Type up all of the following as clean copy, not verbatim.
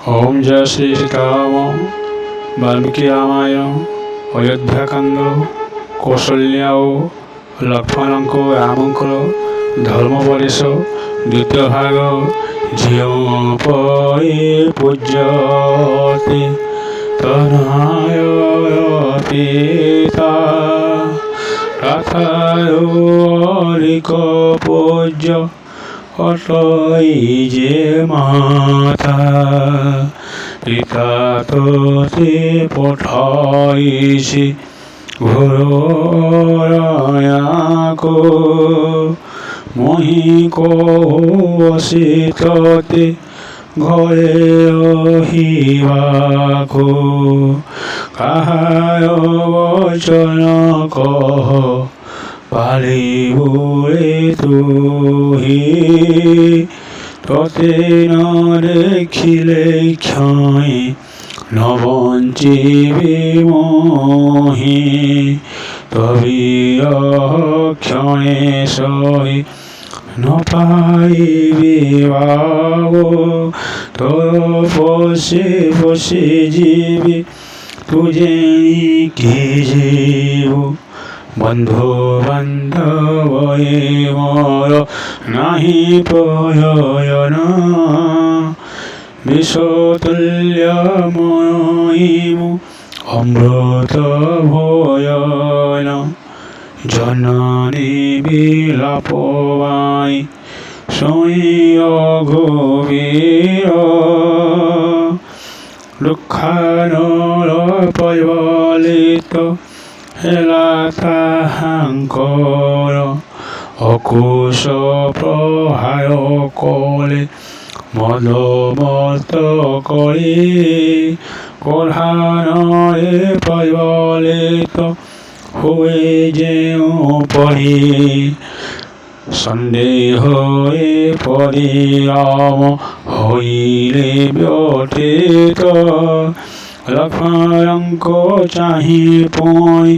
ওম জয় শ্রী রাম বাল্মীকি রামায় অযোধ্যাকাণ্ড কৌশল্যা ও লক্ষ্মণଙ୍କ ରାମଙ୍କର ଧର୍ମୋପଦେଶ ଦ୍ୱିତୀୟ ଭାଗ ଯେଉଁ ପରି ପୂଜ୍ୟତେ ତନୟ ପିତା ତଥାୟରିକ ପୂଜ୍ୟ অতই যে মাতা পিতা তোতে পঠাইছে ঘোরয়াকো মহি কৌশিততে ঘরে রহিবাকো কাহায় বচন কহ পালিবুরে তুহি ততে ন দেখিলে ক্ষয় ন বঞ্চিবি মোহি তবিয় ক্ষণে সহি ন পাইবি বাবু তোর পশে পশে জীবি তুজে কি জীব বন্ধু বান্ধব মোর নাহি প্রয়োজন বিষতুল্য ময়িমু অমৃত ভয়ন জননী বিলাপবাই সৈয় গভীর দুঃখানর পরিবলিত হেলা তাহাঙ্কর অকুশ প্রহার কলে মদমত কৰি কোঢ়ানৰে পৰিবলিত হৈ ଯେଉଁ পৰি সন্দেহৰে পৰিৰাম হৈলে ব্যতীত লক্ষ্মণଙ୍କ চাহি পুই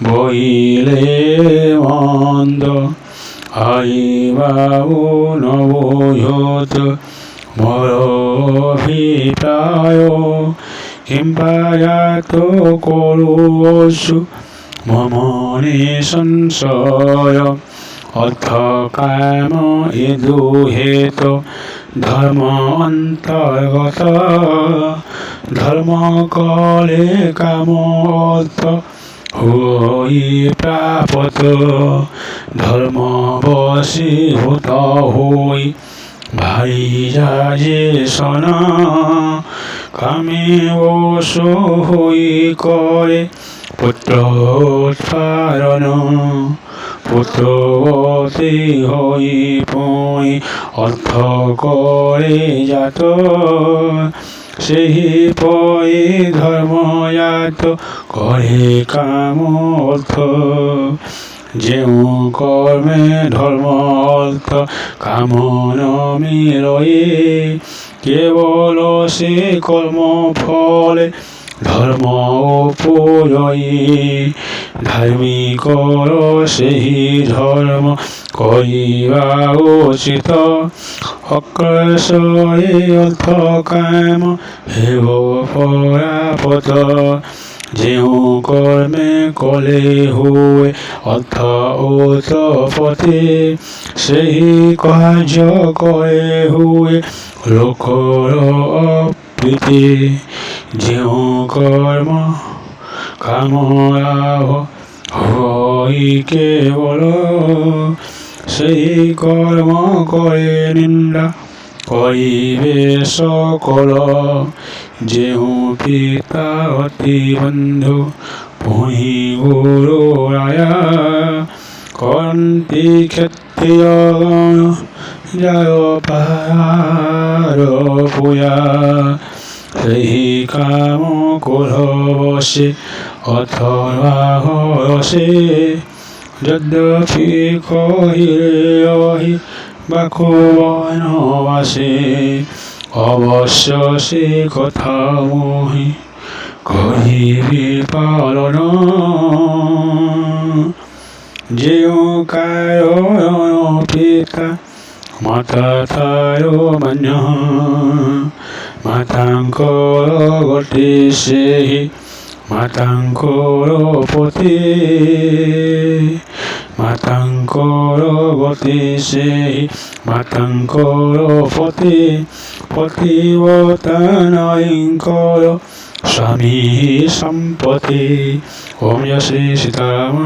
বহিলে মন্দ আহিবাও নবুঝত মোর অভিপ্রায় কিম্পায়াত করুষু মমনে সংশয় অর্থ কাম এ দুহেত ধর্ম অন্তর্গত ধর্ম কলে কাম অর্থ হই প্রাপত ধর্ম বশীভূত হই ভাই যাজে সন কামে বশু হই করে পুত্র উৎপাদন পুত্রবতী হই পুই অর্থ করে জাত ସେହି ପରି ଧର୍ମଜାତ କରେ କାମ ଅର୍ଥ ଯେଉଁ କର୍ମେ ଧର୍ମ ଅର୍ଥ କାମ ନ ମିଳଏ କେବଳ ସେ କର୍ମ ଫଳେ ধর্ম উপজয়ী ধার্মিকৰ ସେହି ধর্ম କରିବା উচিত অক্লেশৰে অৰ্থ কাম হেব পৰাপত ଯେଉଁ কৰ্মে কলে হুৱে অৰ্থ উৎপত্তি ସେହି কাৰ্য কৰে হুৱে লোকৰ অপ্ৰীতি ଯେଉଁ কর্ম কামলাভ হই কেবল সেই কর্ম করে নিন্দা করিবে সকল ଯେଉଁ পিতা অতি বন্ধু পুহি গুরু রায়া কন্তি ক্ষত্রিয় জয় পাহাড় পূজা ସେହି କାମ କୋଢ଼ବଶେ ଅଥବା ହରସେ ଯଦ୍ୟପି କହିଲେ ରହି ବାକୁ ବନବାସେ ଅବଶ୍ୟ ସେ କଥା ମୋହି କହିବି ପାଳନ ଯେଉଁ କାରଣ ପିତା মাতা তারো মান্য মাতাঙ্কর গতি সেহি মাতাঙ্কর পতি মাতাঙ্কর গতি সেহি মাতাঙ্কর পতি পতিবতানয়ঙ্কর স্বামী সম্পতি। ওম জয় শ্রী সীতারাম।